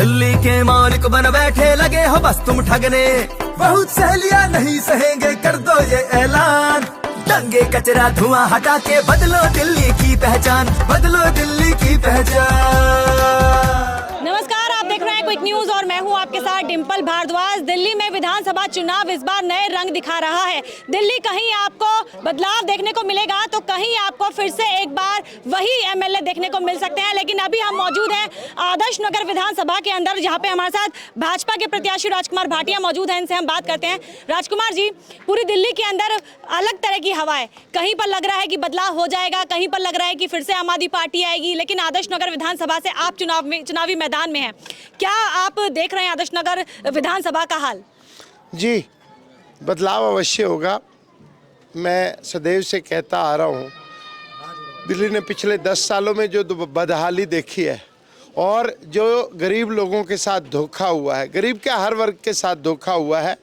दिल्ली के मालिक बन बैठे लगे हो बस तुम ठगने, बहुत सहेलियां नहीं सहेंगे कर दो ये ऐलान। दंगे कचरा धुआं हटा के बदलो दिल्ली की पहचान, बदलो दिल्ली की पहचान। नमस्कार, आप देख रहे हैं क्विक न्यूज और मैं हूं आपके साथ डिंपल भारद्वाज। दिल्ली में विधानसभा चुनाव इस बार नए रंग दिखा रहा है। दिल्ली कहीं आपको बदलाव देखने को मिलेगा तो कहीं आपको फिर से एक बार वही एमएलए देखने को मिल सकते हैं। लेकिन अभी हम मौजूद हैं आदर्श नगर विधानसभा के अंदर, जहां पे हमारे साथ भाजपा के प्रत्याशी राजकुमार भाटिया मौजूद हैं। इनसे हम बात करते हैं। राजकुमार जी, पूरी दिल्ली के अंदर अलग तरह की हवा है। कहीं पर लग रहा है कि बदलाव हो जाएगा, कहीं पर लग रहा है कि फिर से आम आदमी पार्टी आएगी। लेकिन आदर्श नगर विधानसभा से आप चुनावी मैदान में हैं, क्या आप देख रहे हैं आदर्श नगर विधानसभा का हाल? जी, बदलाव अवश्य होगा। मैं सदैव से कहता आ रहा हूँ, दिल्ली ने पिछले 10 सालों में जो बदहाली देखी है और जो गरीब लोगों के साथ धोखा हुआ है, गरीब के हर वर्ग के साथ धोखा हुआ है,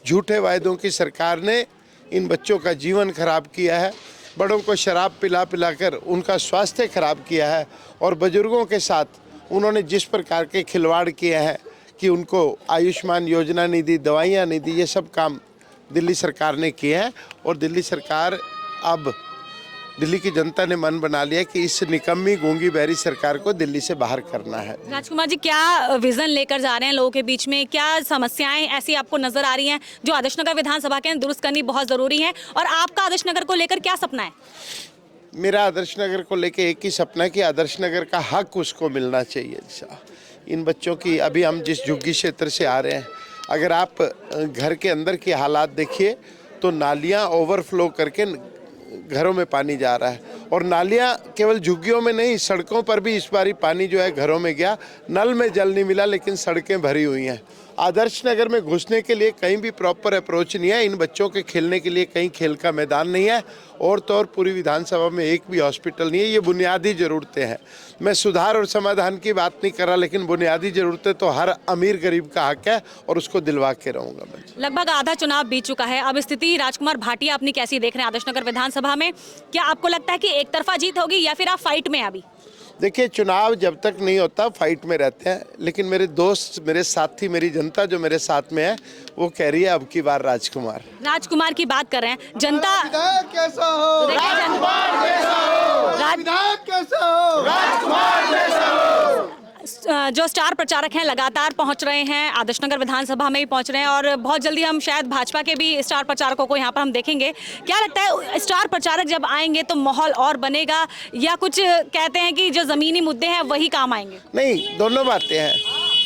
झूठे वायदों की सरकार ने इन बच्चों का जीवन खराब किया है, बड़ों को शराब पिला पिलाकर उनका स्वास्थ्य खराब किया है और बुजुर्गों के साथ उन्होंने जिस प्रकार के खिलवाड़ किए हैं कि उनको आयुष्मान योजना नहीं दी, दवाइयाँ नहीं दी, ये सब काम दिल्ली सरकार ने किए हैं। और दिल्ली सरकार, अब दिल्ली की जनता ने मन बना लिया कि इस निकम्मी गूंगी बहरी सरकार को दिल्ली से बाहर करना है। राजकुमार जी, क्या विजन लेकर जा रहे हैं लोगों के बीच में? क्या समस्याएं ऐसी आपको नजर आ रही हैं जो आदर्श नगर विधानसभा के अंदर दुरुस्त करनी बहुत जरूरी है? और आपका आदर्श नगर को लेकर क्या सपना है? मेरा आदर्श नगर को लेके एक ही सपना है कि आदर्श नगर का हक उसको मिलना चाहिए। इन बच्चों की, अभी हम जिस झुग्गी क्षेत्र से आ रहे हैं, अगर आप घर के अंदर की हालात देखिए तो नालियां ओवरफ्लो करके घरों में पानी जा रहा है। और नालियां केवल झुग्गियों में नहीं, सड़कों पर भी इस बारी पानी जो है घरों में गया। नल में जल नहीं मिला लेकिन सड़कें भरी हुई हैं। आदर्श नगर में घुसने के लिए कहीं भी प्रॉपर अप्रोच नहीं है। इन बच्चों के खेलने के लिए कहीं खेल का मैदान नहीं है और तो और पूरी विधानसभा में एक भी हॉस्पिटल नहीं है। ये बुनियादी ज़रूरतें हैं। मैं सुधार और समाधान की बात नहीं कर रहा, लेकिन बुनियादी ज़रूरतें तो हर अमीर गरीब का हक है और उसको दिलवा के रहूँगा मैं। लगभग आधा चुनाव बीत चुका है। अब स्थिति राजकुमार भाटिया अपनी कैसी देख रहे हैं आदर्श नगर विधानसभा में? क्या आपको लगता है कि एक तरफा जीत होगी या फिर आप फाइट में? अभी देखिए, चुनाव जब तक नहीं होता फाइट में रहते हैं, लेकिन मेरे दोस्त, मेरे साथी, मेरी जनता जो मेरे साथ में है वो कह रही है अब की बार राजकुमार की बात कर रहे हैं। जनता विधायक कैसा हो, राजकुमार जैसा हो, विधायक कैसा हो, राजकुमार जैसा हो। जो स्टार प्रचारक हैं लगातार पहुंच रहे हैं, आदर्श नगर विधानसभा में ही पहुंच रहे हैं और बहुत जल्दी हम शायद भाजपा के भी स्टार प्रचारकों को यहां पर हम देखेंगे। क्या लगता है, स्टार प्रचारक जब आएंगे तो माहौल और बनेगा या कुछ कहते हैं कि जो ज़मीनी मुद्दे हैं वही काम आएंगे? नहीं, दोनों बातें हैं।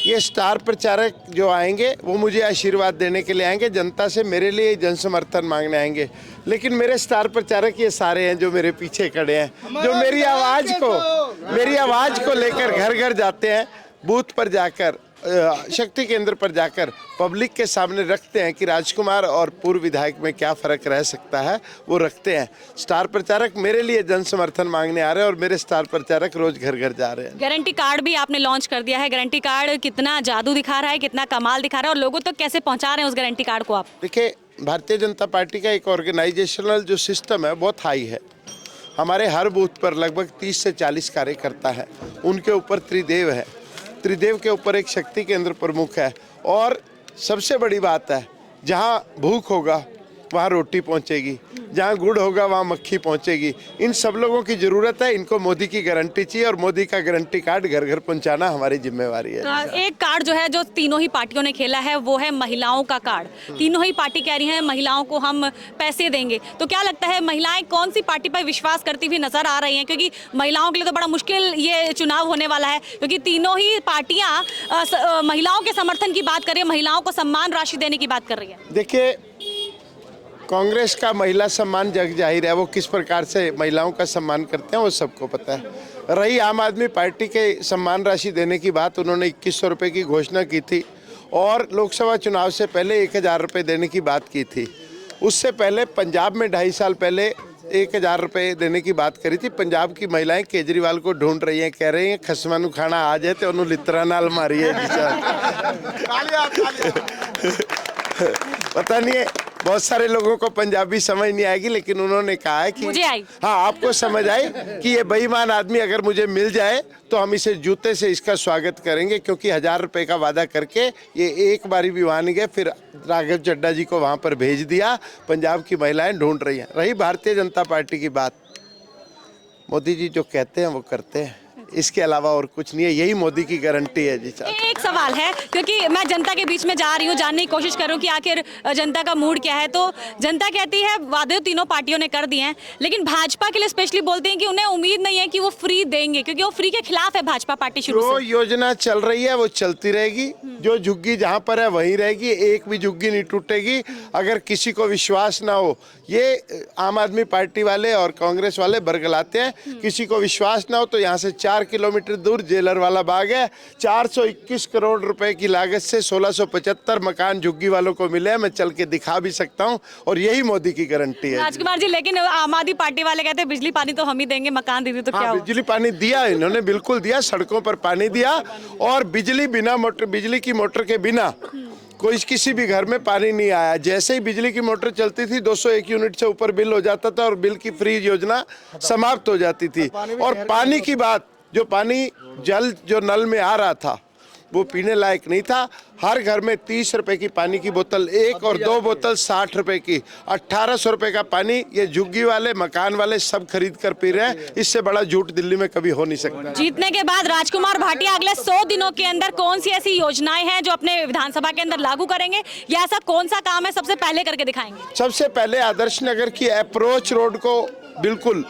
ये स्टार प्रचारक जो आएंगे वो मुझे आशीर्वाद देने के लिए आएंगे, जनता से मेरे लिए जन समर्थन मांगने आएंगे। लेकिन मेरे स्टार प्रचारक ये सारे हैं जो मेरे पीछे खड़े हैं, जो मेरी आवाज़ को लेकर घर घर जाते हैं, बूथ पर जाकर, शक्ति केंद्र पर जाकर पब्लिक के सामने रखते हैं कि राजकुमार और पूर्व विधायक में क्या फ़र्क रह सकता है, वो रखते हैं। स्टार प्रचारक मेरे लिए जन समर्थन मांगने आ रहे हैं और मेरे स्टार प्रचारक रोज घर घर जा रहे हैं। गारंटी कार्ड भी आपने लॉन्च कर दिया है। गारंटी कार्ड कितना जादू दिखा रहा है, कितना कमाल दिखा रहा है और लोगों तक कैसे पहुँचा रहे हैं उस गारंटी कार्ड को आप? देखिए, भारतीय जनता पार्टी का एक ऑर्गेनाइजेशनल जो सिस्टम है बहुत हाई है। हमारे हर बूथ पर लगभग 30 से 40 कार्यकर्ता है। उनके ऊपर त्रिदेव है, त्रिदेव के ऊपर एक शक्ति केंद्र प्रमुख है। और सबसे बड़ी बात है, जहाँ भूख होगा वहाँ रोटी पहुँचेगी, जहाँ गुड़ होगा वहाँ मक्खी पहुँचेगी। इन सब लोगों की ज़रूरत है। इनको मोदी की गारंटी चाहिए और मोदी का गारंटी कार्ड घर घर पहुँचाना हमारी जिम्मेवारी है। एक कार्ड जो है, जो तीनों ही पार्टियों ने खेला है, वो है महिलाओं का कार्ड। तीनों ही पार्टी कह रही हैं महिलाओं को हम पैसे देंगे। तो क्या लगता है, महिलाएं कौन सी पार्टी पर विश्वास करती हुई नजर आ रही हैं? क्योंकि महिलाओं के लिए तो बड़ा मुश्किल ये चुनाव होने वाला है, क्योंकि तीनों ही पार्टियां महिलाओं के समर्थन की बात कर रही है, महिलाओं को सम्मान राशि देने की बात कर रही है। देखिए, कांग्रेस का महिला सम्मान जग जाहिर है, वो किस प्रकार से महिलाओं का सम्मान करते हैं वो सबको पता है। रही आम आदमी पार्टी के सम्मान राशि देने की बात, उन्होंने 2100 रुपये की घोषणा की थी और लोकसभा चुनाव से पहले 1000 रुपये देने की बात की थी। उससे पहले पंजाब में 2.5 साल पहले 1000 रुपये देने की बात करी थी। पंजाब की महिलाएं केजरीवाल को ढूंढ रही हैं, कह रही हैं खसमानू खाना आ जाए तो उन्होंने लित्रा नाल मारी है। पता नहीं है बहुत सारे लोगों को पंजाबी समझ नहीं आएगी, लेकिन उन्होंने कहा है कि मुझे आई। हाँ, आपको समझ आई कि ये बेईमान आदमी अगर मुझे मिल जाए तो हम इसे जूते से इसका स्वागत करेंगे, क्योंकि 1000 रुपए का वादा करके ये एक बारी भी वहाँ नहीं गए, फिर राघव चड्ढा जी को वहाँ पर भेज दिया। पंजाब की महिलाएं ढूंढ रही हैं। रही भारतीय जनता पार्टी की बात, मोदी जी जो कहते हैं वो करते हैं, इसके अलावा और कुछ नहीं है। यही मोदी की गारंटी है जी साहब। एक सवाल है, क्योंकि मैं जनता के बीच में जा रही हूँ, जानने की कोशिश कर रही हूँ कि आखिर जनता का मूड क्या है। तो जनता कहती है वादे तीनों पार्टियों ने कर दिए हैं, लेकिन भाजपा के लिए स्पेशली बोलते हैं कि उन्हें उम्मीद नहीं है कि वो फ्री देंगे, क्योंकि वो फ्री के खिलाफ है भाजपा पार्टी शुरू जो से। योजना चल रही है वो चलती रहेगी, जो झुग्गी जहाँ पर है वहीं रहेगी, एक भी झुग्गी नहीं टूटेगी। अगर किसी को विश्वास ना हो, ये आम आदमी पार्टी वाले और कांग्रेस वाले बरगलाते हैं, किसी को विश्वास ना हो तो यहाँ से 4 किलोमीटर दूर जेलर वाला बाग है, 421 करोड़ रुपए की लागत से 1675 मकान झुग्गी वालों को मिले हैं। मैं चल के दिखा भी सकता हूँ, और यही मोदी की गारंटी है। राजकुमार जी, लेकिन आम आदमी पार्टी वाले कहते हैं बिजली पानी तो हम ही देंगे, मकान दीजिए तो क्या हाँ, हो? बिजली पानी दिया इन्होंने, बिल्कुल दिया, सड़कों पर पानी दिया, और बिजली बिना मोटर, बिजली की मोटर के बिना कोई किसी भी घर में पानी नहीं आया। जैसे ही बिजली की मोटर चलती थी 201 यूनिट से ऊपर बिल हो जाता था और बिल की फ्री योजना समाप्त हो जाती थी। और पानी की बात, जो पानी जल जो नल में आ रहा था वो पीने लायक नहीं था। हर घर में 30 रुपए की पानी की बोतल, एक और 2 बोतल 60 रुपए की, 1800 रुपए का पानी ये झुग्गी वाले, मकान वाले सब खरीद कर पी रहे हैं। इससे बड़ा झूठ दिल्ली में कभी हो नहीं सकता। जीतने के बाद राजकुमार भाटिया अगले 100 दिनों के अंदर कौन सी ऐसी योजनाएं हैं जो अपने विधानसभा के अंदर लागू करेंगे, या ऐसा कौन सा काम है सबसे पहले करके दिखाएंगे? सबसे पहले आदर्श नगर की अप्रोच रोड को बिल्कुल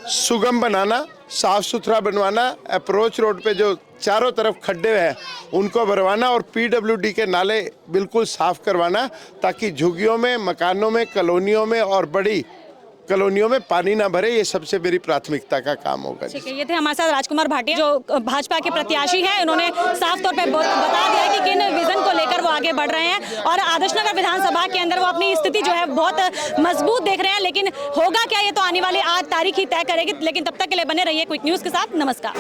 सुगम बनाना, साफ सुथरा बनवाना, अप्रोच रोड पे जो चारों तरफ खड्डे हैं उनको भरवाना, और पीडब्ल्यूडी के नाले बिल्कुल साफ करवाना, ताकि झुग्गियों में, मकानों में, कॉलोनियों में और बड़ी कॉलोनियों में पानी ना भरे। ये सबसे मेरी प्राथमिकता का काम होगा। ठीक है, ये थे हमारे साथ राजकुमार भाटिया जो भाजपा के प्रत्याशी हैं। उन्होंने साफ तौर पे बता दिया है कि किन विजन को लेकर वो आगे बढ़ रहे हैं, और आदर्श नगर विधानसभा के अंदर वो अपनी स्थिति जो है बहुत मजबूत देख रहे हैं। लेकिन होगा क्या, ये तो आने वाली 8 तारीख ही तय करेगी। लेकिन तब तक के लिए बने रहिए क्विक न्यूज के साथ। नमस्कार।